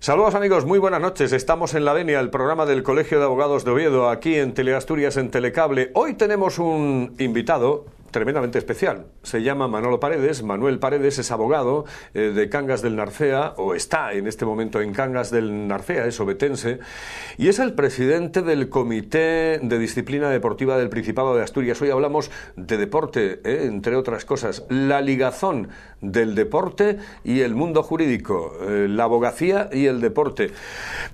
Saludos amigos, muy buenas noches. Estamos en La Venia, el programa del Colegio de Abogados de Oviedo, aquí en Teleasturias, en Telecable. Hoy tenemos un invitado tremendamente especial. Se llama Manolo Paredes. Manuel Paredes es abogado de Cangas del Narcea, o está en este momento en Cangas del Narcea, es ovetense, y es el presidente del Comité de Disciplina Deportiva del Principado de Asturias. Hoy hablamos de deporte, entre otras cosas, la ligazón del deporte y el mundo jurídico, la abogacía y el deporte.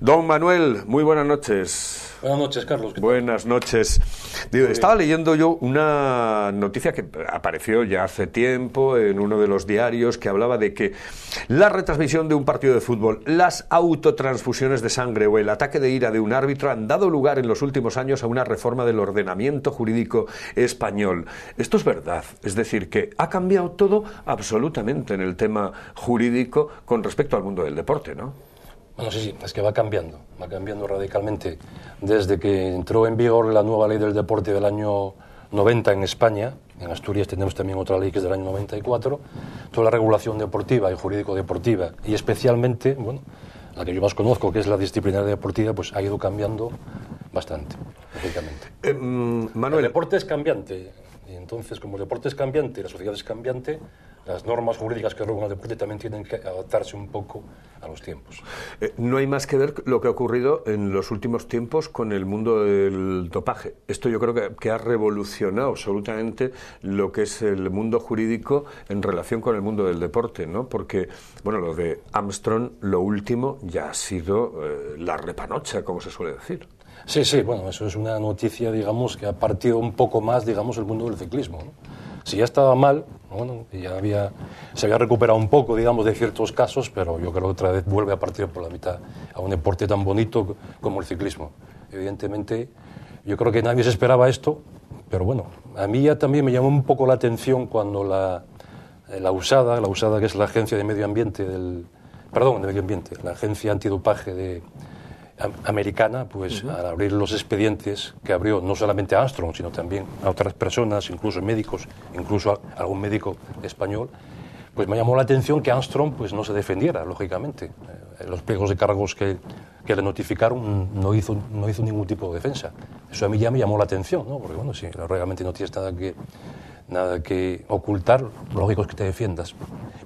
Don Manuel, muy buenas noches. Buenas noches, Carlos. Buenas noches. Estaba leyendo yo una noticia que apareció ya hace tiempo en uno de los diarios que hablaba de que la retransmisión de un partido de fútbol, las autotransfusiones de sangre o el ataque de ira de un árbitro han dado lugar en los últimos años a una reforma del ordenamiento jurídico español. Esto es verdad, es decir, que ha cambiado todo absolutamente en el tema jurídico con respecto al mundo del deporte, ¿no? Bueno, sí, es que va cambiando radicalmente. Desde que entró en vigor la nueva ley del deporte del año 90 en España, en Asturias tenemos también otra ley que es del año 94, toda la regulación deportiva y jurídico-deportiva, y especialmente, bueno, la que yo más conozco, que es la disciplinaria deportiva, pues ha ido cambiando bastante, lógicamente. Manuel, el deporte es cambiante, y entonces, como el deporte es cambiante y la sociedad es cambiante, las normas jurídicas que regulan el deporte también tienen que adaptarse un poco a los tiempos. No hay más que ver lo que ha ocurrido en los últimos tiempos con el mundo del dopaje. Esto yo creo que ha revolucionado absolutamente lo que es el mundo jurídico en relación con el mundo del deporte, ¿no? Porque, bueno, lo de Armstrong, lo último, ya ha sido la repanocha, como se suele decir. Sí, bueno, eso es una noticia, digamos, que ha partido un poco más, digamos, el mundo del ciclismo, ¿no? Si ya estaba mal, bueno, se había recuperado un poco, digamos, de ciertos casos, pero yo creo que otra vez vuelve a partir por la mitad a un deporte tan bonito como el ciclismo. Evidentemente, yo creo que nadie se esperaba esto, pero bueno, a mí ya también me llamó un poco la atención cuando la USADA, que es la agencia de medio ambiente la agencia antidopaje americana, pues al abrir los expedientes que abrió no solamente a Armstrong, sino también a otras personas, incluso médicos, incluso a algún médico español, pues me llamó la atención que Armstrong pues no se defendiera, lógicamente. Los pliegos de cargos que le notificaron no hizo ningún tipo de defensa. Eso a mí ya me llamó la atención, ¿no? Porque bueno, si realmente no tienes nada que ocultar, lo lógico es que te defiendas.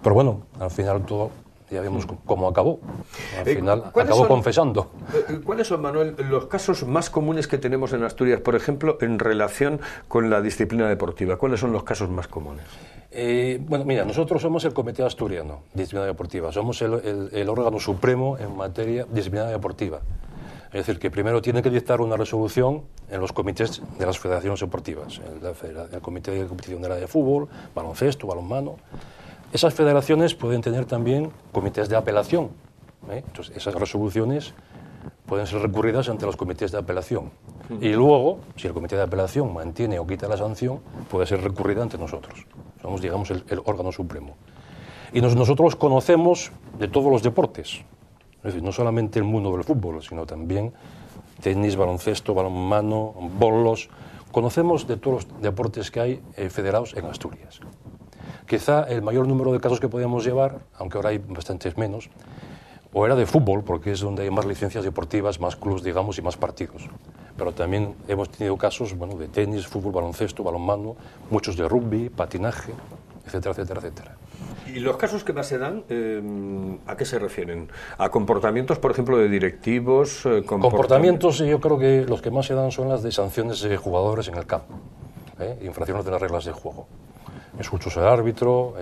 Pero bueno, al final todo ya vemos cómo acabó. Al final acabó confesando. ¿Cuáles son, Manuel, los casos más comunes que tenemos en Asturias, por ejemplo, en relación con la disciplina deportiva? ¿Cuáles son los casos más comunes? Bueno, mira, nosotros somos el Comité Asturiano de Disciplina Deportiva. Somos el órgano supremo en materia de disciplina deportiva. Es decir, que primero tiene que dictar una resolución en los comités de las federaciones deportivas. El Comité de Competición de Fútbol, baloncesto, balonmano. Esas federaciones pueden tener también comités de apelación. Entonces, esas resoluciones pueden ser recurridas ante los comités de apelación. Y luego, si el comité de apelación mantiene o quita la sanción, puede ser recurrida ante nosotros. Somos, digamos, el órgano supremo. Y nosotros conocemos de todos los deportes. Es decir, no solamente el mundo del fútbol, sino también tenis, baloncesto, balonmano, bolos. Conocemos de todos los deportes que hay federados en Asturias. Quizá el mayor número de casos que podíamos llevar, aunque ahora hay bastantes menos, o era de fútbol, porque es donde hay más licencias deportivas, más clubes, digamos, y más partidos. Pero también hemos tenido casos, bueno, de tenis, fútbol, baloncesto, balonmano, muchos de rugby, patinaje, etcétera, etcétera, etcétera. ¿Y los casos que más se dan, a qué se refieren? ¿A comportamientos, por ejemplo, de directivos? Comportamientos, yo creo que los que más se dan son las de sanciones de jugadores en el campo, infracciones de las reglas de juego. Insultos al árbitro,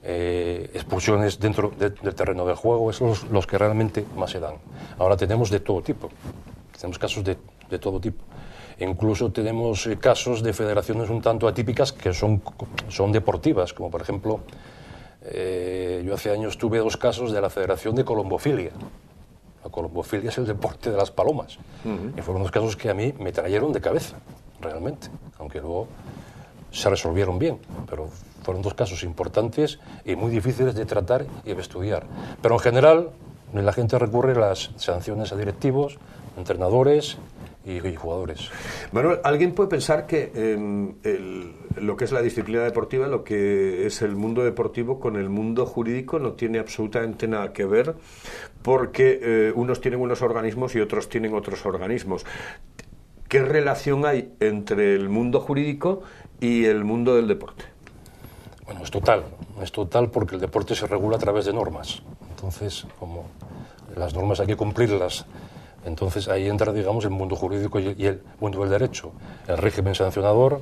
expulsiones dentro del terreno del juego, esos son los que realmente más se dan. Ahora tenemos de todo tipo, tenemos casos de todo tipo. Incluso tenemos casos de federaciones un tanto atípicas que son deportivas, como por ejemplo, yo hace años tuve 2 casos de la Federación de Colombofilia. La colombofilia es el deporte de las palomas. Y fueron 2 casos que a mí me trajeron de cabeza, realmente, aunque luego se resolvieron bien, pero fueron 2 casos importantes y muy difíciles de tratar y de estudiar. Pero en general la gente recurre a las sanciones a directivos, entrenadores y jugadores. Manuel, ¿alguien puede pensar que lo que es la disciplina deportiva, lo que es el mundo deportivo con el mundo jurídico no tiene absolutamente nada que ver, porque unos tienen unos organismos y otros tienen otros organismos? ¿Qué relación hay entre el mundo jurídico y el mundo del deporte? Bueno, es total porque el deporte se regula a través de normas. Entonces, como las normas hay que cumplirlas, entonces ahí entra, digamos, el mundo jurídico y el mundo del derecho. El régimen sancionador,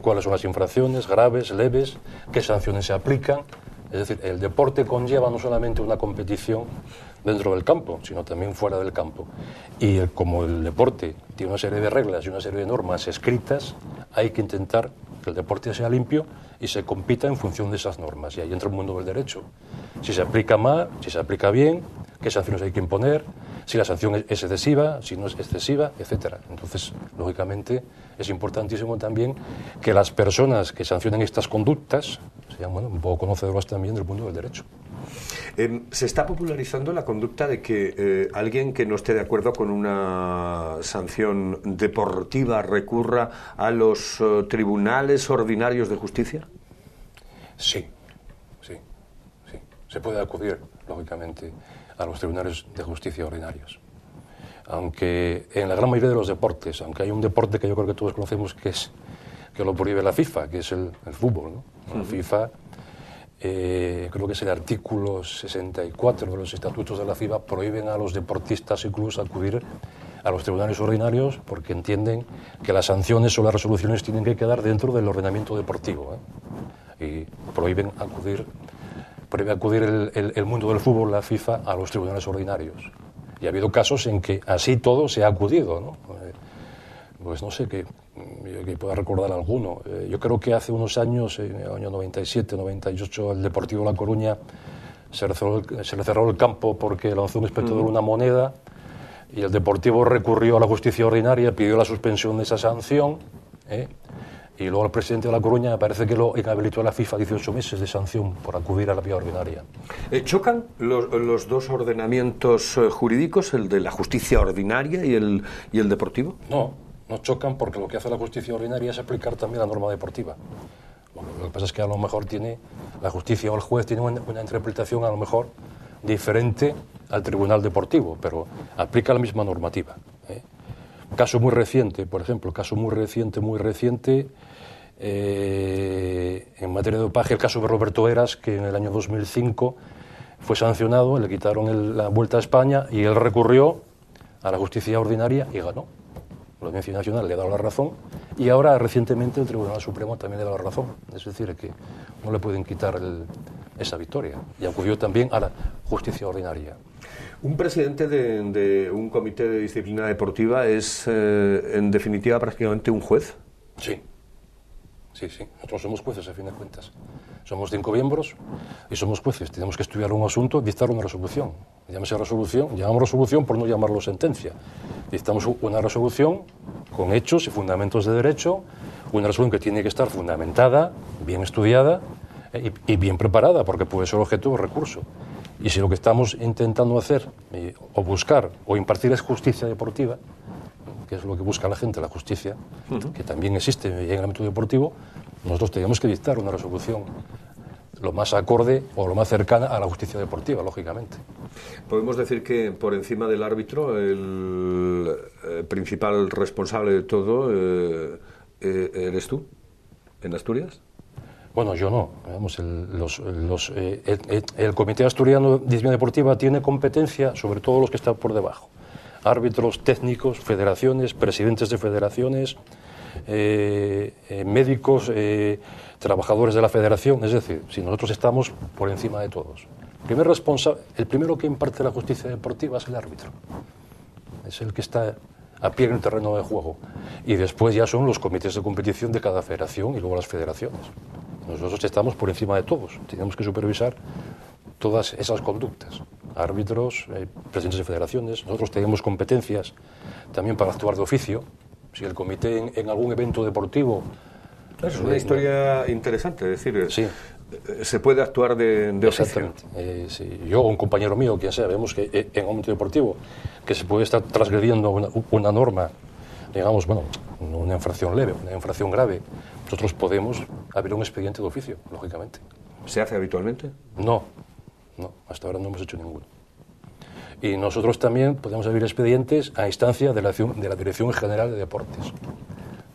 cuáles son las infracciones graves, leves, qué sanciones se aplican. Es decir, el deporte conlleva no solamente una competición dentro del campo, sino también fuera del campo. Y como el deporte tiene una serie de reglas y una serie de normas escritas, hay que intentar que el deporte sea limpio y se compita en función de esas normas. Y ahí entra el mundo del derecho. Si se aplica mal, si se aplica bien, qué sanciones hay que imponer, si la sanción es excesiva, si no es excesiva, etcétera. Entonces, lógicamente, es importantísimo también que las personas que sancionen estas conductas sean, bueno, un poco conocedoras también del mundo del derecho. Se está popularizando la conducta de que alguien que no esté de acuerdo con una sanción deportiva recurra a los tribunales ordinarios de justicia. Sí. Se puede acudir, lógicamente, a los tribunales de justicia ordinarios. Aunque en la gran mayoría de los deportes, aunque hay un deporte que yo creo que todos conocemos que lo prohíbe la FIFA, que es el fútbol, ¿no? La FIFA, creo que es el artículo 64 de los estatutos de la FIFA, prohíben a los deportistas incluso acudir a los tribunales ordinarios porque entienden que las sanciones o las resoluciones tienen que quedar dentro del ordenamiento deportivo, y prohíben acudir el mundo del fútbol, la FIFA, a los tribunales ordinarios. Y ha habido casos en que así todo se ha acudido, ¿no? Pues no sé, que pueda recordar alguno. Yo creo que hace unos años, en el año 97, 98, el Deportivo La Coruña se le cerró el campo porque lanzó un espectador una moneda y el Deportivo recurrió a la justicia ordinaria, pidió la suspensión de esa sanción, y luego el presidente de La Coruña parece que lo inhabilitó a la FIFA 18 meses de sanción por acudir a la vía ordinaria. ¿Chocan los dos ordenamientos jurídicos, el de la justicia ordinaria y el deportivo? No chocan porque lo que hace la justicia ordinaria es aplicar también la norma deportiva. Lo que pasa es que a lo mejor la justicia o el juez tiene una interpretación a lo mejor diferente al tribunal deportivo, pero aplica la misma normativa. Caso muy reciente, por ejemplo, muy reciente, en materia de dopaje, el caso de Roberto Heras, que en el año 2005 fue sancionado, le quitaron la Vuelta a España y él recurrió a la justicia ordinaria y ganó. La Audiencia Nacional le ha dado la razón y ahora recientemente el Tribunal Supremo también le ha dado la razón. Es decir, que no le pueden quitar esa victoria. Y acudió también a la justicia ordinaria. ¿Un presidente de un comité de disciplina deportiva es, en definitiva, prácticamente un juez? Sí. Nosotros somos jueces, a fin de cuentas. Somos 5 miembros y somos jueces. Tenemos que estudiar un asunto, dictar una resolución. Llámese resolución, llamamos resolución por no llamarlo sentencia. Dictamos una resolución con hechos y fundamentos de derecho, una resolución que tiene que estar fundamentada, bien estudiada y bien preparada, porque puede ser objeto de recurso. Y si lo que estamos intentando hacer o buscar o impartir es justicia deportiva, que es lo que busca la gente, la justicia, que también existe en el ámbito deportivo, nosotros tenemos que dictar una resolución lo más acorde o lo más cercana a la justicia deportiva, lógicamente. ¿Podemos decir que por encima del árbitro el principal responsable de todo eres tú, en Asturias? Bueno, yo no. Vamos, el Comité Asturiano de Disciplina Deportiva tiene competencia sobre todos los que están por debajo. Árbitros, técnicos, federaciones, presidentes de federaciones, médicos, trabajadores de la federación. Es decir, si nosotros estamos por encima de todos. El primero que imparte la justicia deportiva es el árbitro. Es el que está a pie en el terreno de juego. Y después ya son los comités de competición de cada federación y luego las federaciones. Nosotros estamos por encima de todos. Tenemos que supervisar todas esas conductas. Árbitros, presidentes de federaciones. Nosotros tenemos competencias también para actuar de oficio. Si el comité en algún evento deportivo... Es una historia interesante, es decir, sí. Se puede actuar de oficio. Exactamente. Sí. Yo o un compañero mío, quien sea, vemos que en un momento deportivo que se puede estar transgrediendo una norma digamos, bueno, una infracción leve, una infracción grave, nosotros podemos abrir un expediente de oficio, lógicamente. ¿Se hace habitualmente? No, hasta ahora no hemos hecho ninguno. Y nosotros también podemos abrir expedientes a instancia de la Dirección General de Deportes.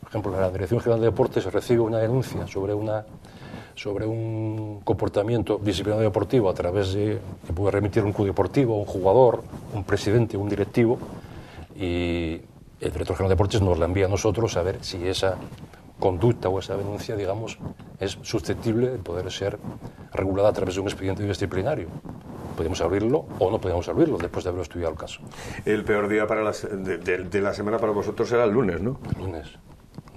Por ejemplo, la Dirección General de Deportes recibe una denuncia sobre un comportamiento disciplinario deportivo a través de que puede remitir un club deportivo, un jugador, un presidente, un directivo, y el Director General de Deportes nos la envía a nosotros a ver si esa conducta o esa denuncia, digamos, es susceptible de poder ser regulada a través de un expediente disciplinario. Podemos abrirlo o no podemos abrirlo después de haber estudiado el caso. El peor día de la semana para vosotros era el lunes, ¿no? El lunes.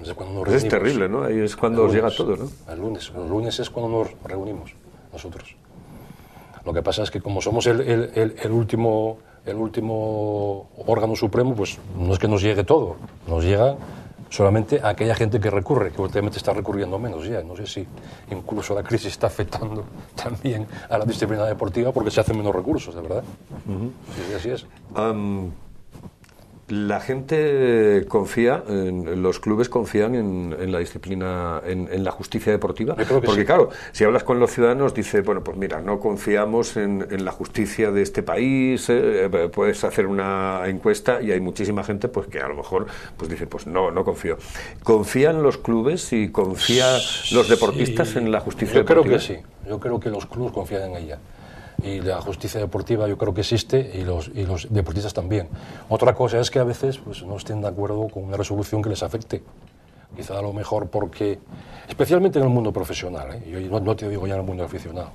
Es cuando nos reunimos. Es terrible, ¿no? Ahí es cuando os llega todo, ¿no? El lunes es cuando nos reunimos nosotros. Lo que pasa es que como somos el último órgano supremo, pues no es que nos llegue todo, nos llega solamente a aquella gente que recurre, que últimamente está recurriendo menos ya. No sé si incluso la crisis está afectando también a la disciplina deportiva porque se hacen menos recursos, de verdad. Sí, así es. La gente confía, los clubes confían en la disciplina, en la justicia deportiva, porque sí. Claro, si hablas con los ciudadanos, dice, bueno, pues mira, no confiamos en la justicia de este país, puedes hacer una encuesta y hay muchísima gente pues que a lo mejor pues dice, pues no confío. ¿Confían los clubes y confían los deportistas en la justicia deportiva? Yo creo que sí, yo creo que los clubes confían en ella. Y la justicia deportiva yo creo que existe y los deportistas también. Otra cosa es que a veces pues, no estén de acuerdo con una resolución que les afecte. Quizá a lo mejor porque, especialmente en el mundo profesional, yo no te digo ya en el mundo aficionado,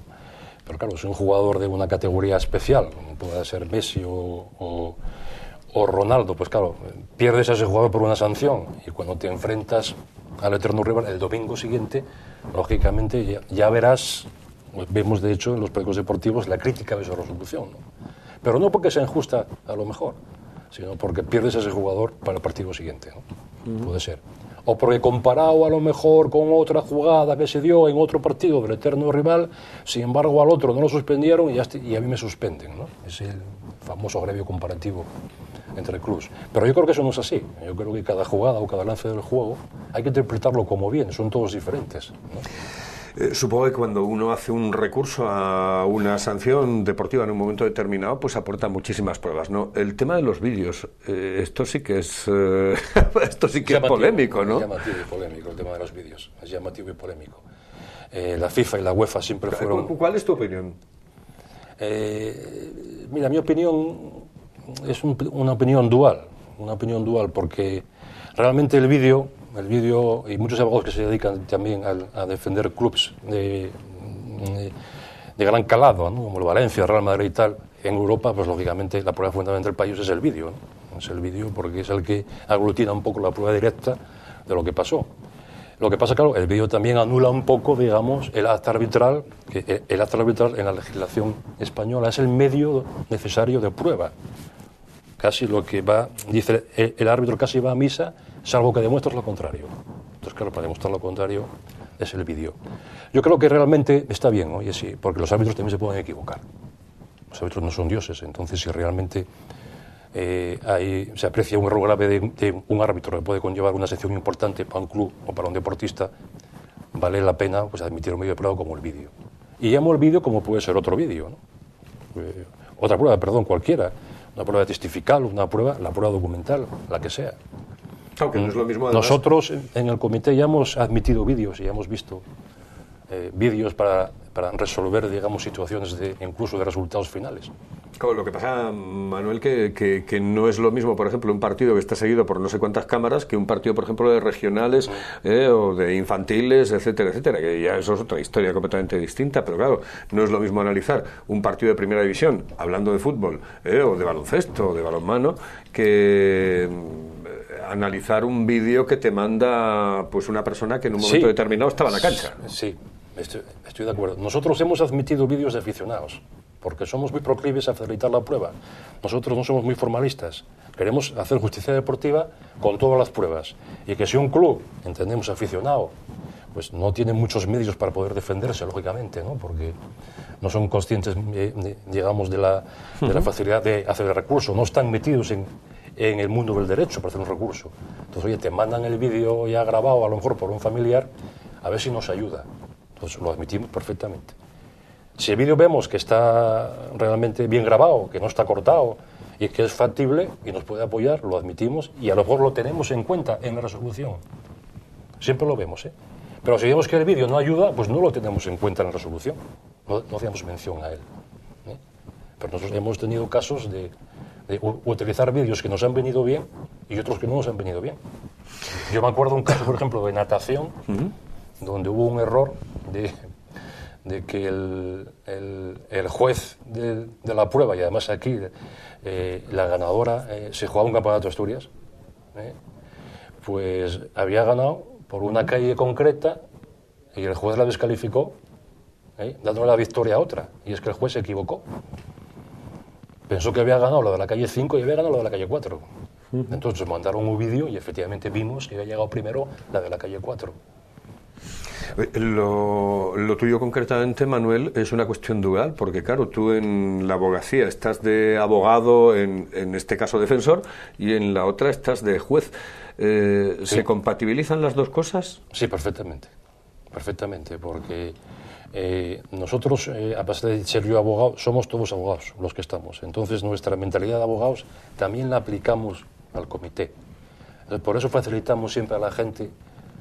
pero claro, si un jugador de una categoría especial, como pueda ser Messi o Ronaldo, pues claro, pierdes a ese jugador por una sanción y cuando te enfrentas al eterno rival el domingo siguiente, lógicamente ya verás. Vemos, de hecho, en los periódicos deportivos la crítica de esa resolución, ¿no? Pero no porque sea injusta, a lo mejor, sino porque pierdes a ese jugador para el partido siguiente, ¿no? Puede ser. O porque comparado a lo mejor con otra jugada que se dio en otro partido del eterno rival, sin embargo al otro no lo suspendieron y a mí me suspenden, ¿no? Es el famoso agravio comparativo entre clubes. Pero yo creo que eso no es así. Yo creo que cada jugada o cada lance del juego hay que interpretarlo como bien, son todos diferentes, ¿no? Supongo que cuando uno hace un recurso a una sanción deportiva en un momento determinado, pues aporta muchísimas pruebas, ¿no? El tema de los vídeos, esto sí que es polémico, ¿no? Es llamativo y polémico el tema de los vídeos, es llamativo y polémico. La FIFA y la UEFA siempre fueron... ¿Cuál es tu opinión? Mira, mi opinión es una opinión dual, porque realmente el vídeo y muchos abogados que se dedican también a defender clubes de gran calado, ¿no? Como el Valencia, el Real Madrid y tal, en Europa, pues lógicamente la prueba fundamental del país es el vídeo, ¿no? Es el vídeo porque es el que aglutina un poco la prueba directa de lo que pasó. Lo que pasa, claro, el vídeo también anula un poco, digamos, el acta arbitral, que el acta arbitral en la legislación española es el medio necesario de prueba. Casi lo que va, dice el árbitro, casi va a misa, salvo que demuestres lo contrario. Entonces, claro, para demostrar lo contrario es el vídeo. Yo creo que realmente está bien, ¿no? Y sí, porque los árbitros también se pueden equivocar. Los árbitros no son dioses, entonces si realmente se aprecia un error grave de un árbitro que puede conllevar una sanción importante para un club o para un deportista, vale la pena pues, admitir un medio de prueba como el vídeo. Y llamo el vídeo como puede ser otro vídeo, ¿no? Otra prueba, perdón, cualquiera. Una prueba testifical, la prueba documental, la que sea. Aunque no es lo mismo, además. Nosotros en el comité ya hemos admitido vídeos y ya hemos visto vídeos para resolver, digamos, situaciones incluso de resultados finales. Claro, lo que pasa, Manuel, que no es lo mismo, por ejemplo, un partido que está seguido por no sé cuántas cámaras que un partido, por ejemplo, de regionales o de infantiles, etcétera, etcétera, que ya eso es otra historia completamente distinta, pero claro, no es lo mismo analizar un partido de primera división, hablando de fútbol, o de baloncesto, o de balonmano, que analizar un vídeo que te manda pues una persona que en un momento determinado estaba en la cancha. Sí, estoy de acuerdo. Nosotros hemos admitido vídeos de aficionados, porque somos muy proclives a facilitar la prueba. Nosotros no somos muy formalistas. Queremos hacer justicia deportiva con todas las pruebas. Y que si un club, entendemos aficionado, pues no tiene muchos medios para poder defenderse, lógicamente, ¿no? Porque no son conscientes, digamos, de la facilidad de hacer el recurso, no están metidos en el mundo del derecho para hacer un recurso. Entonces, oye, te mandan el vídeo ya grabado, a lo mejor por un familiar, a ver si nos ayuda. Entonces, lo admitimos perfectamente. Si el vídeo vemos que está realmente bien grabado, que no está cortado y que es factible y nos puede apoyar, lo admitimos y a lo mejor lo tenemos en cuenta en la resolución. Siempre lo vemos, ¿eh? Pero si vemos que el vídeo no ayuda, pues no lo tenemos en cuenta en la resolución. No hacemos mención a él, ¿eh? Pero nosotros hemos tenido casos de utilizar vídeos que nos han venido bien y otros que no nos han venido bien. Yo me acuerdo un caso, por ejemplo, de natación, donde hubo un error de que el juez de la prueba, y además aquí la ganadora se jugaba un campeonato de Asturias, pues había ganado por una calle concreta y el juez la descalificó, dándole la victoria a otra, y es que el juez se equivocó. Pensó que había ganado la de la calle 5 y había ganado la de la calle 4. Entonces mandaron un vídeo y efectivamente vimos que había llegado primero la de la calle 4. Lo tuyo concretamente, Manuel, es una cuestión dual, porque claro, tú en la abogacía estás de abogado, en este caso defensor, y en la otra estás de juez. Sí. ¿Se compatibilizan las dos cosas? Sí, perfectamente, porque nosotros, a pesar de ser yo abogado, somos todos abogados los que estamos. Entonces nuestra mentalidad de abogados también la aplicamos al comité. Por eso facilitamos siempre a la gente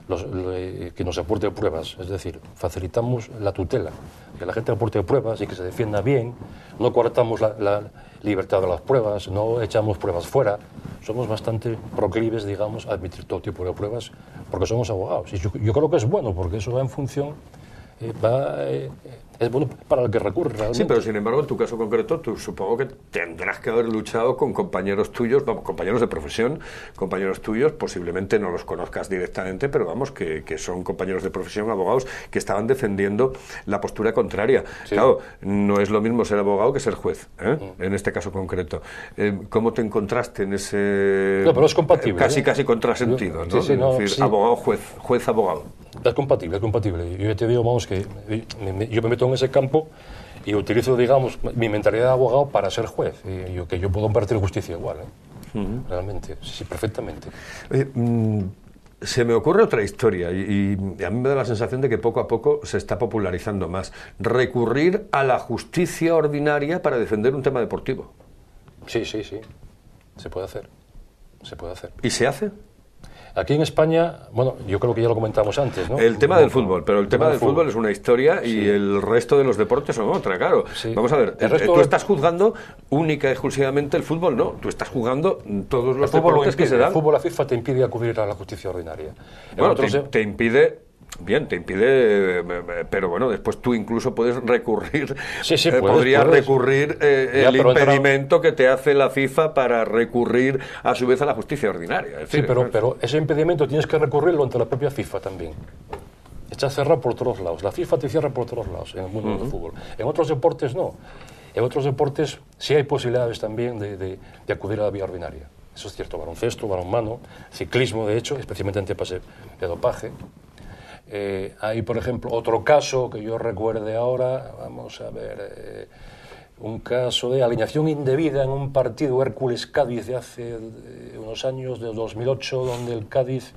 que nos aporte pruebas, es decir, facilitamos la tutela, que la gente aporte pruebas y que se defienda bien, no coartamos la libertad de las pruebas, no echamos pruebas fuera, somos bastante proclives, digamos, a admitir todo tipo de pruebas porque somos abogados. Y yo creo que es bueno, porque eso va en función, es bueno para el que recurre realmente. Sí, pero sin embargo, en tu caso concreto, tú supongo que tendrás que haber luchado con compañeros tuyos, vamos, compañeros de profesión, compañeros tuyos, posiblemente no los conozcas directamente, pero vamos, que son compañeros de profesión, abogados, que estaban defendiendo la postura contraria. Sí. Claro, no es lo mismo ser abogado que ser juez, en este caso concreto. ¿Cómo te encontraste en ese... No, pero es compatible. Casi contrasentido, ¿no? Sí, no, es decir, sí. Abogado, juez, abogado. Es compatible. Yo te digo, vamos, que yo me meto en ese campo y utilizo, digamos, mi mentalidad de abogado para ser juez, y que yo puedo impartir justicia igual, realmente, sí, perfectamente. Se me ocurre otra historia y a mí me da la sensación de que poco a poco se está popularizando más. Recurrir a la justicia ordinaria para defender un tema deportivo. Sí, se puede hacer. ¿Y se hace? Aquí en España, bueno, yo creo que ya lo comentamos antes, ¿no? El tema del fútbol, pero el tema del fútbol es una historia y sí. El resto de los deportes son otra, claro. Sí. Vamos a ver, tú estás juzgando única y exclusivamente el fútbol, no, tú estás jugando todos los deportes que se dan. El fútbol, la FIFA te impide acudir a la justicia ordinaria. Bueno, te impide... Bien, te impide, pero bueno, después tú incluso puedes recurrir, podrías recurrir el impedimento que te hace la FIFA para recurrir a su vez a la justicia ordinaria. Es decir, sí, pero ese impedimento tienes que recurrirlo ante la propia FIFA también. Está cerrado por todos lados. La FIFA te cierra por todos lados en el mundo del fútbol. En otros deportes no. En otros deportes sí hay posibilidades también de acudir a la vía ordinaria. Eso es cierto, baloncesto, balonmano, ciclismo, de hecho, especialmente en temas de dopaje. Hay, por ejemplo, otro caso que yo recuerde ahora, vamos a ver, un caso de alineación indebida en un partido Hércules-Cádiz de hace unos años, de 2008, donde el Cádiz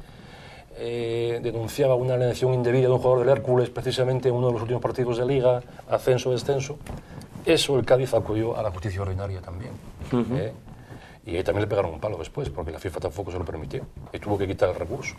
denunciaba una alineación indebida de un jugador del Hércules, precisamente en uno de los últimos partidos de Liga, ascenso-descenso. Eso el Cádiz acudió a la justicia ordinaria también. Y ahí también le pegaron un palo después, porque la FIFA tampoco se lo permitió y tuvo que quitar el recurso.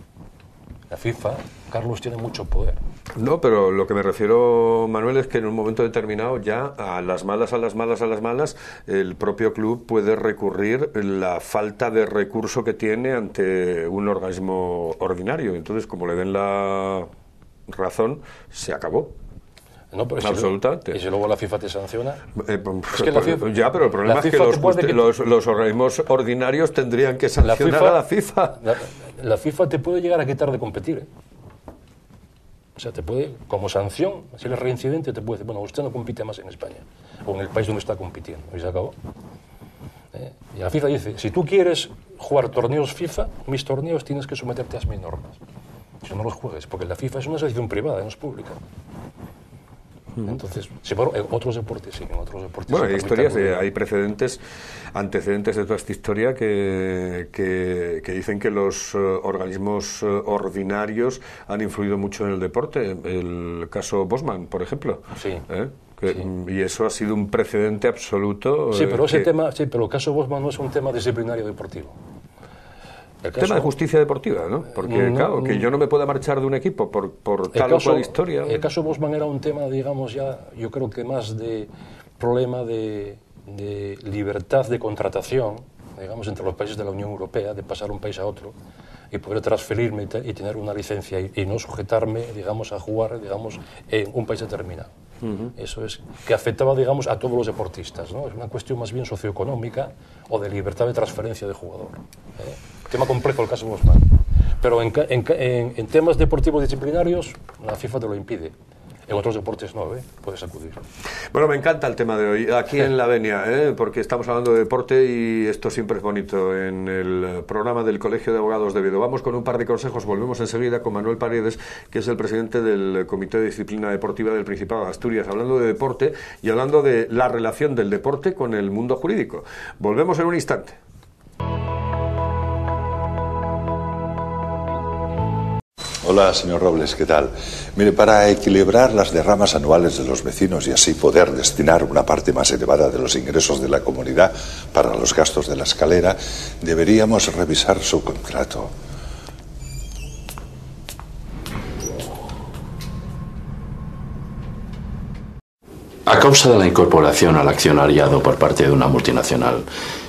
La FIFA, Carlos, tiene mucho poder. No, pero lo que me refiero, Manuel, es que en un momento determinado ya a las malas, el propio club puede recurrir la falta de recurso que tiene ante un organismo ordinario. Entonces, como le den la razón, se acabó. No, pero absolutamente. ¿Y si luego la FIFA te sanciona? Es que la FIFA, ya, pero el problema es que los organismos ordinarios tendrían que sancionar a la FIFA. La FIFA te puede llegar a quitar de competir. O sea, te puede, como sanción, si eres reincidente, te puede decir, bueno, usted no compite más en España o en el país donde está compitiendo. Y se acabó. Y la FIFA dice, si tú quieres jugar torneos FIFA, mis torneos tienes que someterte a mis normas. Si no los juegues, porque la FIFA es una asociación privada, no es pública. Entonces, sí, bueno, en otros deportes sí, en otros deportes. Bueno, hay historias, hay precedentes, antecedentes de toda esta historia que dicen que los organismos ordinarios han influido mucho en el deporte. El caso Bosman, por ejemplo. Sí. Y eso ha sido un precedente absoluto. Sí, pero pero el caso Bosman no es un tema disciplinario deportivo. El tema de justicia deportiva, ¿no? Porque, claro, que yo no me pueda marchar de un equipo por tal o cual historia. El caso Bosman era un tema, digamos, ya, yo creo que más de problema de libertad de contratación, digamos, entre los países de la Unión Europea, de pasar de un país a otro y poder transferirme y tener una licencia y no sujetarme, digamos, a jugar, digamos, en un país determinado. Eso es que afectaba, digamos, a todos los deportistas, ¿no? Es una cuestión más bien socioeconómica o de libertad de transferencia de jugador. Tema complejo el caso Bosman. Pero en temas deportivos disciplinarios, la FIFA te lo impide. En otros deportes no, puedes acudir. Bueno, me encanta el tema de hoy, aquí en La Venia, porque estamos hablando de deporte y esto siempre es bonito en el programa del Colegio de Abogados de Oviedo. Vamos con un par de consejos, volvemos enseguida con Manuel Paredes, que es el presidente del Comité de Disciplina Deportiva del Principado de Asturias, hablando de deporte y hablando de la relación del deporte con el mundo jurídico. Volvemos en un instante. Hola, señor Robles, ¿qué tal? Mire, para equilibrar las derramas anuales de los vecinos y así poder destinar una parte más elevada de los ingresos de la comunidad para los gastos de la escalera, deberíamos revisar su contrato. A causa de la incorporación al accionariado por parte de una multinacional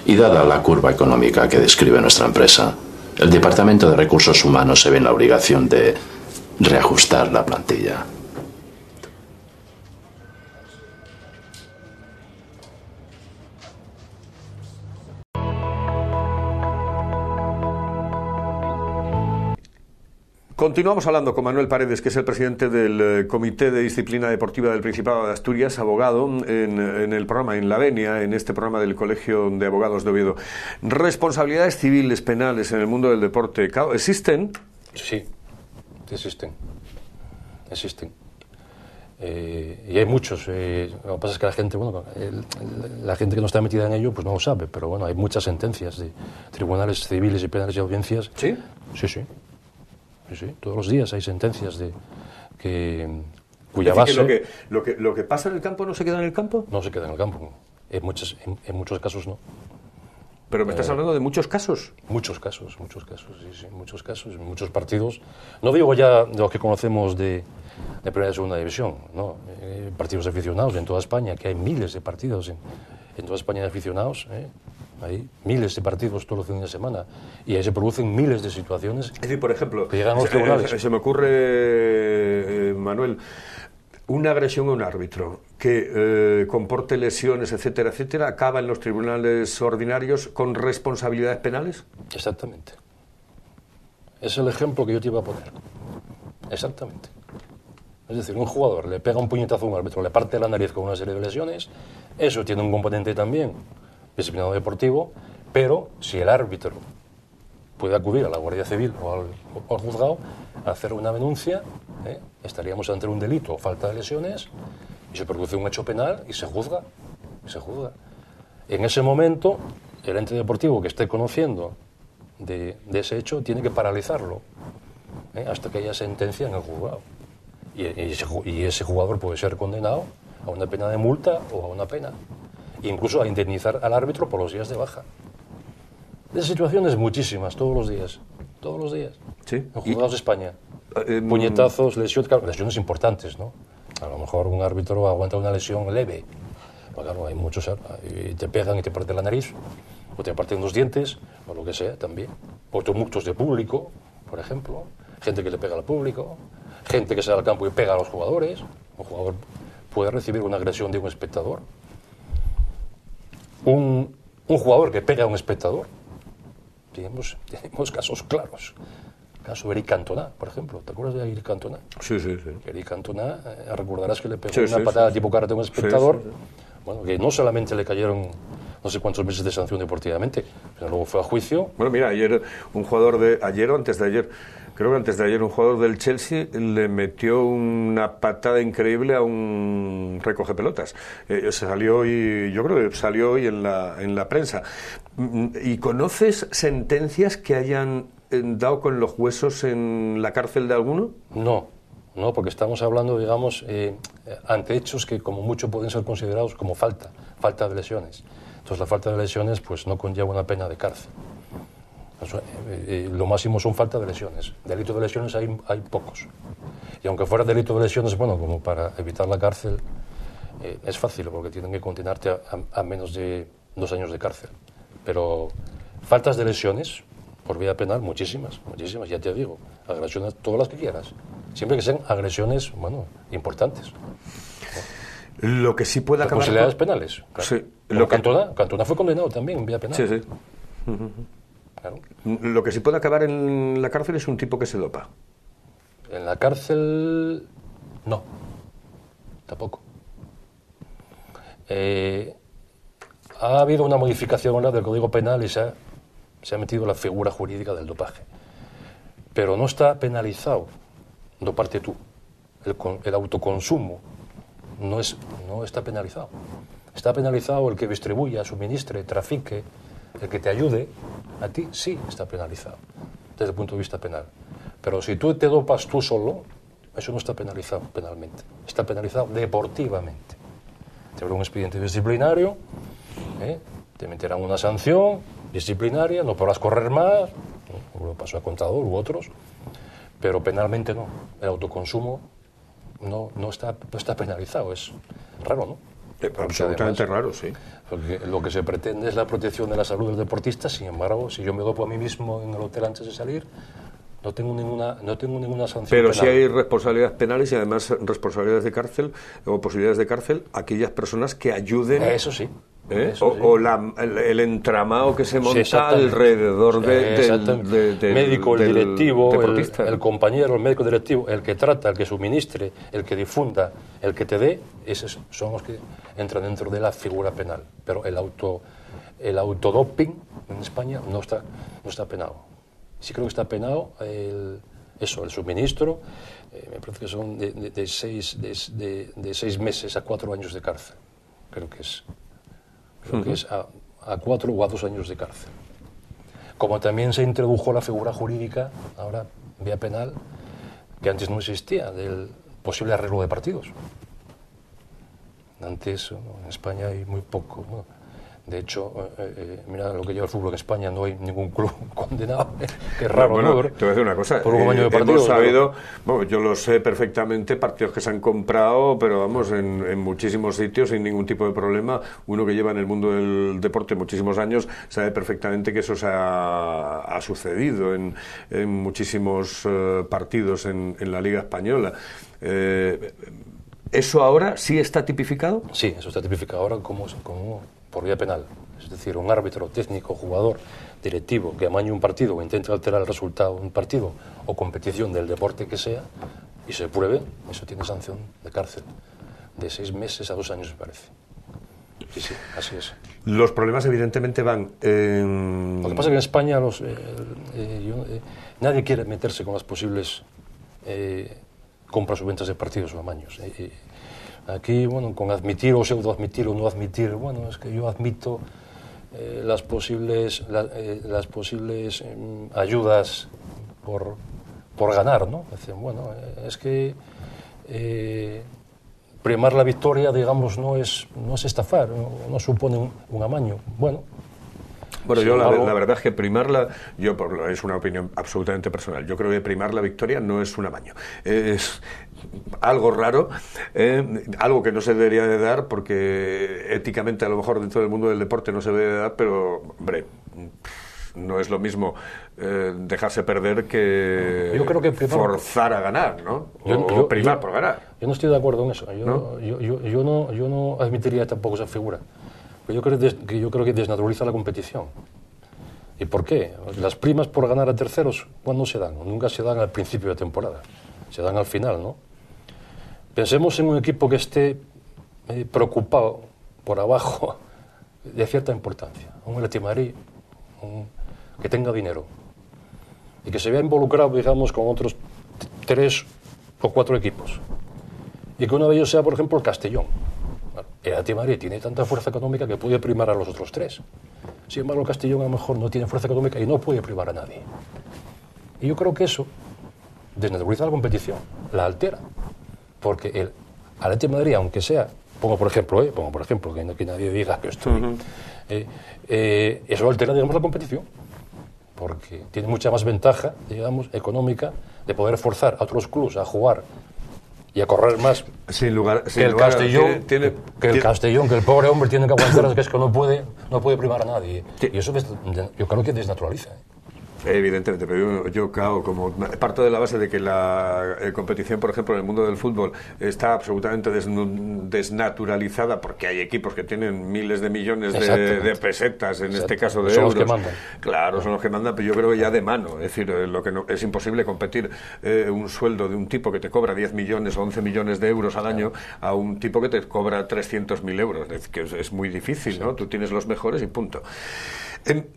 y dada la curva económica que describe nuestra empresa, el Departamento de Recursos Humanos se ve en la obligación de reajustar la plantilla. Continuamos hablando con Manuel Paredes, que es el presidente del Comité de Disciplina Deportiva del Principado de Asturias, abogado en el programa, en La Venia, en este programa del Colegio de Abogados de Oviedo. Responsabilidades civiles, penales en el mundo del deporte, ¿existen? Sí, existen. Y hay muchos. Lo que pasa es que la gente, la gente que no está metida en ello, pues no lo sabe, pero bueno, hay muchas sentencias de tribunales civiles y penales y audiencias. ¿Sí? Sí, todos los días hay sentencias cuya base... Que lo que pasa en el campo no se queda en el campo. No se queda en el campo. En muchos casos no. Pero me estás hablando de muchos casos. Muchos casos, sí, muchos casos, muchos partidos. No digo ya de los que conocemos de primera y segunda división, ¿no? Partidos aficionados en toda España, que hay miles de partidos en toda España de aficionados, Hay miles de partidos todos los fines de semana y ahí se producen miles de situaciones. Es decir, por ejemplo, que llegan a los tribunales. Se me ocurre, Manuel, una agresión a un árbitro que comporte lesiones, etcétera, etcétera, acaba en los tribunales ordinarios con responsabilidades penales. Exactamente. Es el ejemplo que yo te iba a poner. Exactamente. Es decir, un jugador le pega un puñetazo a un árbitro, le parte la nariz con una serie de lesiones, eso tiene un componente también disciplinado deportivo, pero si el árbitro puede acudir a la Guardia Civil o al juzgado a hacer una denuncia, estaríamos ante un delito o falta de lesiones y se produce un hecho penal y se juzga. En ese momento, el ente deportivo que esté conociendo de ese hecho tiene que paralizarlo hasta que haya sentencia en el juzgado. Y ese jugador puede ser condenado a una pena de multa o a una pena. Incluso a indemnizar al árbitro por los días de baja. De situaciones muchísimas, todos los días. Sí. En juzgados de España. Puñetazos, lesiones importantes, ¿no? A lo mejor un árbitro aguanta una lesión leve. Pues claro, hay muchos, y te pegan y te parten la nariz, o te parten los dientes, o lo que sea también. O tumultos de público, por ejemplo. Gente que le pega al público. Gente que sale al campo y pega a los jugadores. Un jugador puede recibir una agresión de un espectador. Un jugador que pega a un espectador. Tenemos casos claros. El caso de Eric Cantona, por ejemplo. ¿Te acuerdas de Eric Cantona? Sí. Eric Cantona, recordarás que le pegó una patada tipo karate a un espectador. Sí. Bueno, que no solamente le cayeron no sé cuántos meses de sanción deportivamente, pero luego fue a juicio. Bueno, mira, ayer un jugador ayer o antes de ayer, creo que antes de ayer un jugador del Chelsea le metió una patada increíble a un recoge pelotas. Salió hoy, yo creo que salió hoy en la prensa. ¿Y conoces sentencias que hayan dado con los huesos en la cárcel de alguno? No, porque estamos hablando, digamos, ante hechos que como mucho pueden ser considerados como falta de lesiones. Entonces la falta de lesiones pues no conlleva una pena de cárcel. Lo máximo son falta de lesiones. Delito de lesiones hay pocos. Y aunque fuera delito de lesiones, bueno, como para evitar la cárcel, es fácil, porque tienen que condenarte a menos de 2 años de cárcel. Pero faltas de lesiones, por vía penal, muchísimas, ya te digo. Agresiones, todas las que quieras. Siempre que sean agresiones, bueno, importantes. Lo que sí puede acabar... Posibilidades penales. Claro. Sí. Cantona fue condenado también en vía penal. Sí, sí. Claro. Lo que sí puede acabar en la cárcel es un tipo que se dopa. En la cárcel, no. Tampoco. Ha habido una modificación ahora del Código Penal y se ha metido la figura jurídica del dopaje. Pero no está penalizado doparte tú. El autoconsumo no está penalizado. Está penalizado el que distribuya, suministre, trafique, el que te ayude. A ti sí está penalizado desde el punto de vista penal. Pero si tú te dopas tú solo, eso no está penalizado penalmente. Está penalizado deportivamente. Te habrá un expediente disciplinario, te meterán una sanción disciplinaria, no podrás correr más, lo pasó a Contador u otros, pero penalmente no. El autoconsumo no está penalizado. Es raro, ¿no? Absolutamente raro, sí. Porque lo que se pretende es la protección de la salud del deportista. Sin embargo, si yo me dopo a mí mismo en el hotel antes de salir, no tengo ninguna sanción Pero penal. sí hay responsabilidades penales y además responsabilidades de cárcel o posibilidades de cárcel a aquellas personas que ayuden. Eso sí. O el entramado que se monta alrededor del médico, el directivo, deportista. el compañero, el médico directivo, el que trata, el que suministre, el que difunda, el que te dé, esos son los que entran dentro de la figura penal. Pero el autodoping en España no está penado. Sí creo que está penado el suministro, me parece que son de 6 meses a 4 años de cárcel. Creo que es a 4 o a 2 años de cárcel. Como también se introdujo la figura jurídica, ahora vía penal, que antes no existía, del posible arreglo de partidos. Antes, en España hay muy poco. ¿No? De hecho, mira lo que lleva el fútbol en España, no hay ningún club condenado. Qué raro, bueno, ¿no? Te voy a decir una cosa. Por un año de partidos. Hemos sabido, bueno, yo lo sé perfectamente, partidos que se han comprado, pero vamos, en muchísimos sitios sin ningún tipo de problema. Uno que lleva en el mundo del deporte muchísimos años sabe perfectamente que eso ha sucedido en muchísimos partidos en la Liga Española. ¿Eso ahora sí está tipificado? Sí, eso está tipificado ahora como por vía penal. Es decir, un árbitro, técnico, jugador, directivo que amañe un partido o intente alterar el resultado de un partido o competición del deporte que sea y se pruebe, eso tiene sanción de cárcel de 6 meses a 2 años, me parece. Sí, así es. Los problemas evidentemente van... Lo que pasa es que en España nadie quiere meterse con las posibles compras o ventas de partidos o amaños. Aquí, bueno, con admitir o pseudo-admitir o no admitir, bueno, es que yo admito las posibles ayudas por ganar, ¿no? Es decir, bueno, es que primar la victoria, digamos, no es estafar, no supone un amaño. Bueno, yo la verdad es que primarla, es una opinión absolutamente personal, yo creo que primar la victoria no es un amaño. Es algo raro, algo que no se debería de dar porque éticamente a lo mejor dentro del mundo del deporte no se debe de dar, pero, hombre, no es lo mismo dejarse perder que, yo creo que forzar a ganar, ¿no? O primar por ganar. Yo no estoy de acuerdo en eso. ¿No? Yo no admitiría tampoco esa figura. Yo creo que desnaturaliza la competición. ¿Y por qué? Las primas por ganar a terceros, ¿cuándo se dan? Nunca se dan al principio de temporada, se dan al final, ¿no? Pensemos en un equipo que esté preocupado por abajo de cierta importancia, un Atleti Madrid, que tenga dinero. y que se vea involucrado, digamos, con otros 3 o 4 equipos. Y que uno de ellos sea, por ejemplo, el Castellón. El Atlético de Madrid tiene tanta fuerza económica que puede primar a los otros 3. Sin embargo, el Castellón a lo mejor no tiene fuerza económica y no puede primar a nadie. Y yo creo que eso desnaturaliza la competición, la altera. Porque el Atlético de Madrid, aunque sea, pongo por ejemplo, que nadie diga que estoy... eso altera, digamos, la competición. Porque tiene mucha más ventaja, digamos, económica, de poder forzar a otros clubes a jugar y a correr más que el Castellón, que el pobre hombre tiene que aguantar, que es que no puede primar a nadie. Sí. Y eso yo creo que desnaturaliza. Evidentemente, pero yo claro, como parto de la base de que la competición, por ejemplo, en el mundo del fútbol está absolutamente desnaturalizada, porque hay equipos que tienen miles de millones de pesetas, en este caso de euros. Son los que mandan. Claro, son los que mandan, pero yo creo que ya de mano. Es decir, lo que es imposible competir un sueldo de un tipo que te cobra 10 millones o 11 millones de euros al año a un tipo que te cobra 300.000 euros. Es decir, que es muy difícil, ¿no? Tú tienes los mejores y punto.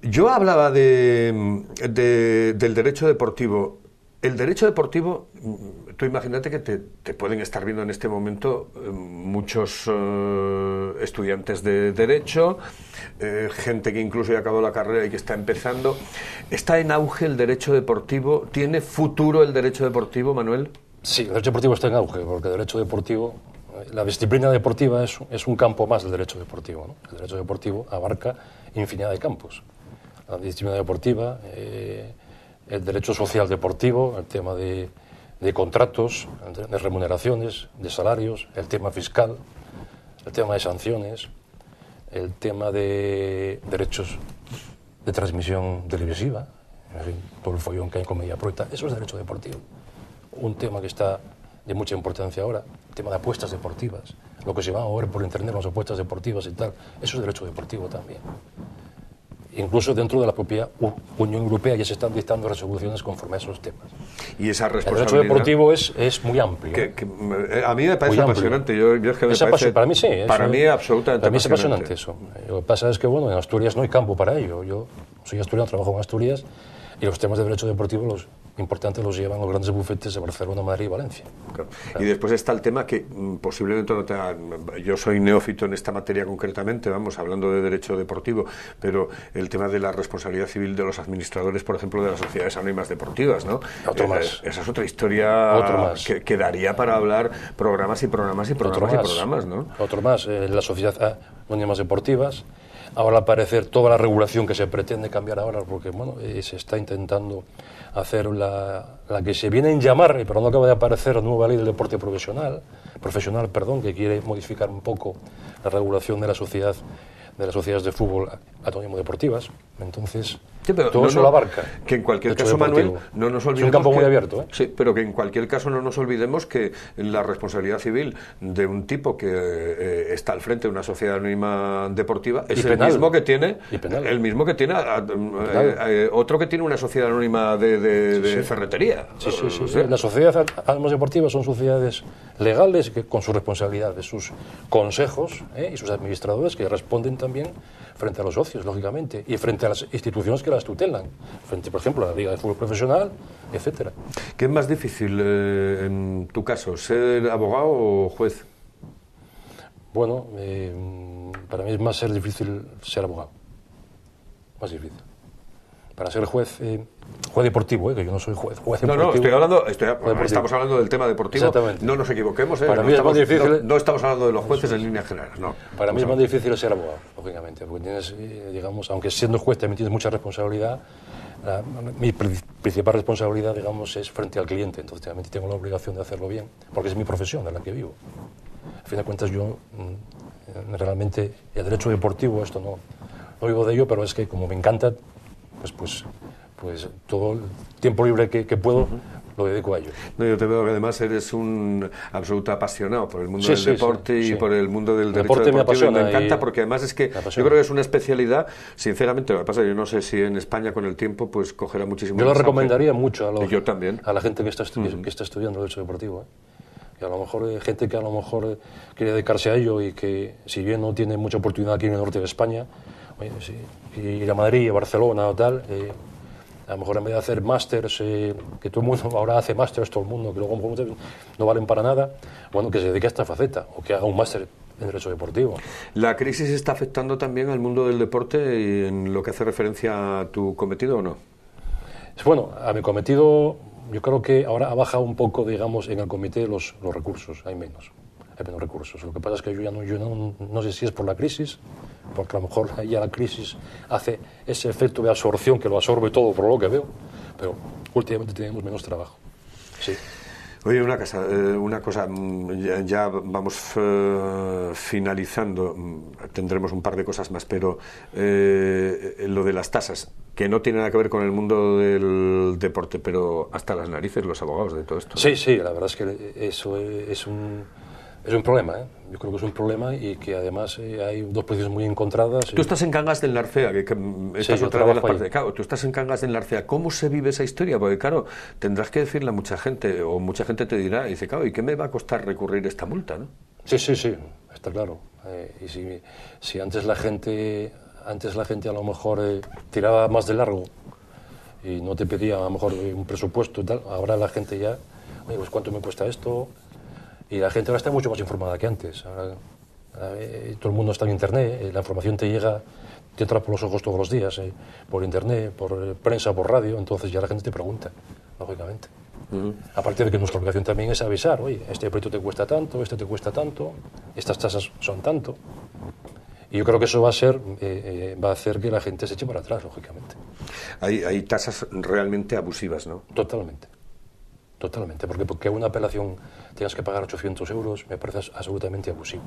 Yo hablaba del derecho deportivo. El derecho deportivo, tú imagínate que te pueden estar viendo en este momento muchos estudiantes de derecho, gente que incluso ya acabó la carrera y que está empezando. ¿Está en auge el derecho deportivo? ¿Tiene futuro el derecho deportivo, Manuel? Sí, el derecho deportivo está en auge, porque el derecho deportivo, la disciplina deportiva es un campo más del derecho deportivo, ¿no? El derecho deportivo abarca infinidad de campos. La disciplina deportiva, el derecho social deportivo, el tema de contratos, de remuneraciones, de salarios, el tema fiscal, el tema de sanciones, el tema de derechos de transmisión televisiva, en fin, todo el follón que hay con Mediaproeta, eso es derecho deportivo. Un tema que está de mucha importancia ahora, el tema de apuestas deportivas, lo que se va a mover por internet, las apuestas deportivas y tal, eso es derecho deportivo también. Incluso dentro de la propia Unión Europea ya se están dictando resoluciones conforme a esos temas. Y esa responsabilidad... El derecho deportivo es muy amplio. A mí me parece apasionante. Para mí sí. Para mí absolutamente para mí es apasionante eso. Lo que pasa es que, bueno, en Asturias no hay campo para ello. Yo soy asturiano, trabajo en Asturias y los temas de derecho deportivo los importantes los llevan los grandes bufetes de Barcelona, Madrid y Valencia. Claro. Y después está el tema que posiblemente no tenga... Yo soy neófito en esta materia concretamente, vamos, hablando de derecho deportivo, pero el tema de la responsabilidad civil de los administradores, por ejemplo, de las sociedades anónimas deportivas, ¿no? Otro más. Esa es otra historia que daría para hablar programas, ¿no? Otro más, las sociedades anónimas deportivas. Ahora, al parecer, toda la regulación que se pretende cambiar ahora, porque bueno, se está intentando hacer la que se viene a llamar, pero no acaba de aparecer, la nueva ley del deporte profesional, que quiere modificar un poco la regulación de las sociedades de fútbol anónimo deportivas. Entonces, sí, todo eso lo abarca. Que en cualquier caso, Manuel, no nos olvidemos... Es un campo muy abierto, ¿eh? Sí, pero que en cualquier caso no nos olvidemos que la responsabilidad civil de un tipo que está al frente de una sociedad anónima deportiva es el mismo que tiene otro que tiene una sociedad anónima de ferretería. Sí. Las sociedades anónimas deportivas son sociedades legales que, con su responsabilidad de sus consejos y sus administradores, que responden también frente a los socios, lógicamente, y frente a las instituciones que las tutelan, frente, por ejemplo, a la Liga de Fútbol Profesional, etcétera. ¿Qué es más difícil en tu caso, ser abogado o juez? Bueno, para mí es más difícil ser abogado. Más difícil. Para ser juez deportivo, que yo no soy juez deportivo. No, estamos hablando del tema deportivo. Exactamente. No nos equivoquemos. Para mí es más difícil. No estamos hablando de los jueces en línea general. No. Para mí es más difícil ser abogado, lógicamente, porque tienes, digamos, aunque siendo juez también tienes mucha responsabilidad. Mi principal responsabilidad, digamos, es frente al cliente. Entonces, realmente tengo la obligación de hacerlo bien, porque es mi profesión en la que vivo. A fin de cuentas, yo realmente el derecho deportivo, esto no vivo de ello, pero es que como me encanta, pues todo el tiempo libre que puedo lo dedico a ello. No, yo te veo que además eres un absoluto apasionado por el mundo del deporte y por el mundo del derecho deportivo. Me apasiona, y me encanta porque además es que yo creo que es una especialidad, sinceramente. Lo que pasa es que yo no sé si en España con el tiempo pues cogerá muchísimo. Yo lo recomendaría mucho yo también. a la gente que está estudiando derecho deportivo. Que a lo mejor gente que a lo mejor quiere dedicarse a ello y que si bien no tiene mucha oportunidad aquí en el norte de España, ir a Madrid, a Barcelona o tal, A lo mejor en vez de hacer másters, que todo el mundo ahora hace másters, todo el mundo, que luego no valen para nada, bueno, que se dedique a esta faceta o que haga un máster en Derecho Deportivo. ¿La crisis está afectando también al mundo del deporte y en lo que hace referencia a tu cometido o no? Bueno, a mi cometido yo creo que ahora ha bajado un poco, digamos, en el comité los recursos, hay menos recursos. Lo que pasa es que yo no sé si es por la crisis, porque a lo mejor ya la crisis hace ese efecto de absorción que lo absorbe todo por lo que veo, pero últimamente tenemos menos trabajo. Sí. Oye, una cosa, ya vamos finalizando, tendremos un par de cosas más, pero lo de las tasas, que no tiene nada que ver con el mundo del deporte, pero hasta las narices los abogados de todo esto. Sí, sí, la verdad es que eso es un problema, ¿eh? Yo creo que es un problema y que además hay dos posiciones muy encontradas. Tú estás en Cangas del Narcea, que esta es otra de las partes. Claro, tú estás en Cangas del Narcea. ¿Cómo se vive esa historia? Porque claro, tendrás que decirle a mucha gente, o mucha gente te dirá, y dice, claro, ¿y qué me va a costar recurrir esta multa, no? Sí, está claro. Y si antes la gente a lo mejor tiraba más de largo y no te pedía a lo mejor un presupuesto y tal, ahora la gente ya, oye, pues ¿cuánto me cuesta esto? Y la gente ahora está mucho más informada que antes. Ahora, todo el mundo está en Internet, la información te entra por los ojos todos los días, por Internet, por prensa, por radio, entonces ya la gente te pregunta, lógicamente. Aparte de que nuestra obligación también es avisar, oye, este proyecto te cuesta tanto, este te cuesta tanto, estas tasas son tanto. Y yo creo que eso va a hacer que la gente se eche para atrás, lógicamente. Hay tasas realmente abusivas, ¿no? Totalmente, porque una apelación tengas que pagar 800 euros me parece absolutamente abusivo.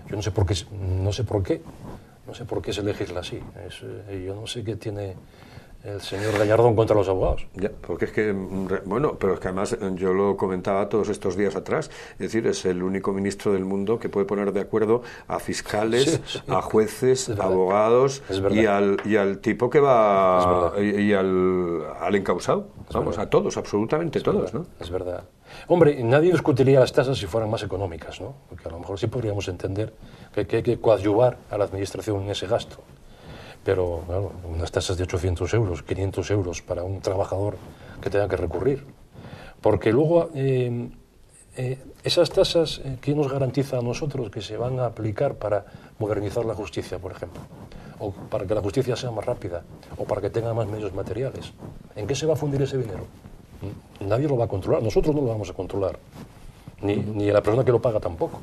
Yo no sé por qué se legisla así. Yo no sé qué tiene el señor Gallardón contra los abogados. Ya, porque es que, bueno, pero es que además yo lo comentaba todos estos días atrás, es decir, es el único ministro del mundo que puede poner de acuerdo a fiscales, sí. A jueces, a abogados y al tipo que va y al encausado. Vamos, a todos, absolutamente todos, ¿no? Es verdad. Hombre, nadie discutiría las tasas si fueran más económicas, ¿no? Porque a lo mejor sí podríamos entender que hay que coadyuvar a la administración en ese gasto. Pero, claro, unas tasas de 800 euros, 500 euros para un trabajador que tenga que recurrir. Porque luego, esas tasas, ¿quién nos garantiza a nosotros que se van a aplicar para modernizar la justicia, por ejemplo? O para que la justicia sea más rápida, o para que tenga más medios materiales. ¿En qué se va a fundir ese dinero? Nadie lo va a controlar, nosotros no lo vamos a controlar, ni la persona que lo paga tampoco.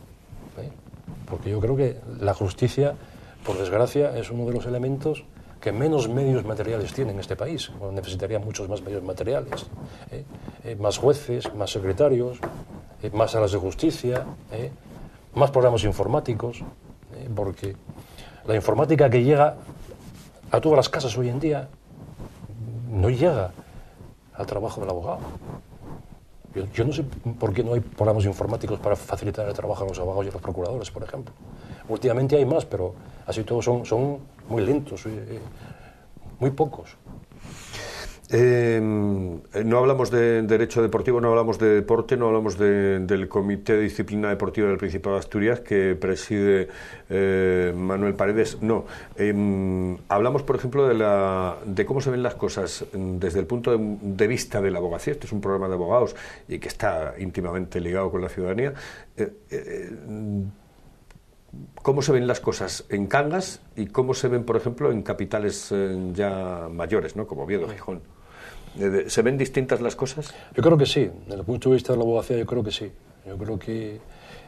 Porque yo creo que la justicia, por desgracia, es uno de los elementos que menos medios materiales tiene en este país. Bueno, necesitaría muchos más medios materiales, más jueces, más secretarios, más salas de justicia, más programas informáticos, porque la informática que llega a todas las casas hoy en día no llega al trabajo del abogado. Yo no sé por qué no hay programas informáticos para facilitar el trabajo a los abogados y a los procuradores, por ejemplo. Últimamente hay más, pero así todos son muy lentos, muy pocos. No hablamos de derecho deportivo, no hablamos de deporte, no hablamos del Comité de Disciplina Deportiva del Principado de Asturias que preside Manuel Paredes. No, hablamos, por ejemplo, de cómo se ven las cosas desde el punto de vista de la abogacía. Este es un programa de abogados y que está íntimamente ligado con la ciudadanía. ¿Cómo se ven las cosas en Cangas y cómo se ven, por ejemplo, en capitales ya mayores, ¿no? Como Oviedo, Gijón? ¿Se ven distintas las cosas? Yo creo que sí. Desde el punto de vista de la abogacía, yo creo que sí. Yo creo que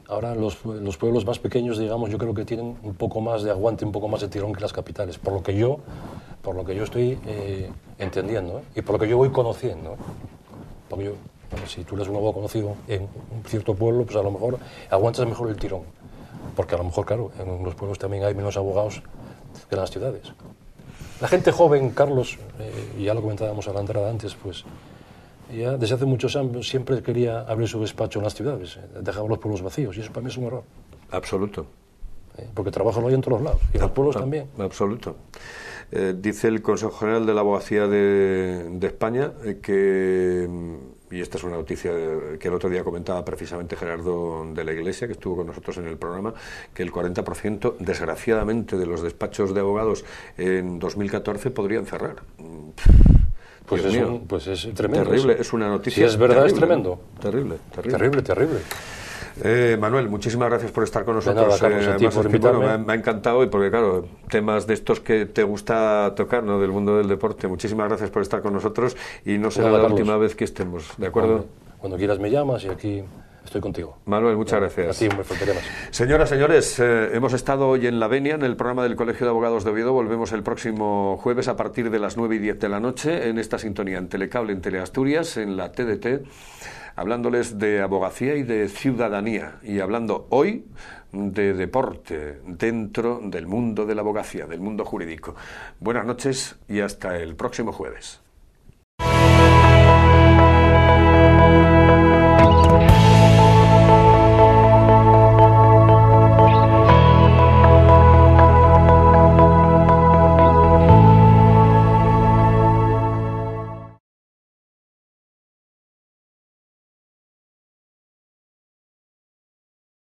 ahora los pueblos más pequeños, digamos, yo creo que tienen un poco más de aguante, un poco más de tirón que las capitales, por lo que yo estoy entendiendo, y por lo que yo voy conociendo. Porque yo, bueno, si tú eres un abogado conocido en un cierto pueblo, pues a lo mejor aguantas mejor el tirón. Porque a lo mejor, claro, en los pueblos también hay menos abogados que en las ciudades. La gente joven, Carlos, y ya lo comentábamos a la entrada antes, pues ya desde hace muchos años siempre quería abrir su despacho en las ciudades, dejaba los pueblos vacíos, y eso para mí es un error. Absoluto. Porque trabajo lo hay en todos lados, y en los pueblos también. Absoluto. Dice el Consejo General de la Abogacía de España que, y esta es una noticia que el otro día comentaba precisamente Gerardo de la Iglesia, que estuvo con nosotros en el programa, que el 40%, desgraciadamente, de los despachos de abogados en 2014 podrían cerrar. Pues es tremendo. Terrible, eso. es una noticia. Si es verdad, terrible, es tremendo. Terrible. Manuel, muchísimas gracias por estar con nosotros. Nada, Carlos, a ti por invitarme. Me ha encantado, y porque claro, temas de estos que te gusta tocar, ¿no?, del mundo del deporte. Muchísimas gracias por estar con nosotros y no será la última vez que estemos, ¿de acuerdo? Cuando quieras me llamas y aquí estoy contigo. Manuel, muchas gracias. A ti, me faltaría más. Señoras, señores, hemos estado hoy en La Venia, en el programa del Colegio de Abogados de Oviedo. Volvemos el próximo jueves a partir de las 9:10 de la noche en esta sintonía, en Telecable, en Teleasturias, en la TDT, hablándoles de abogacía y de ciudadanía, y hablando hoy de deporte dentro del mundo de la abogacía, del mundo jurídico. Buenas noches y hasta el próximo jueves.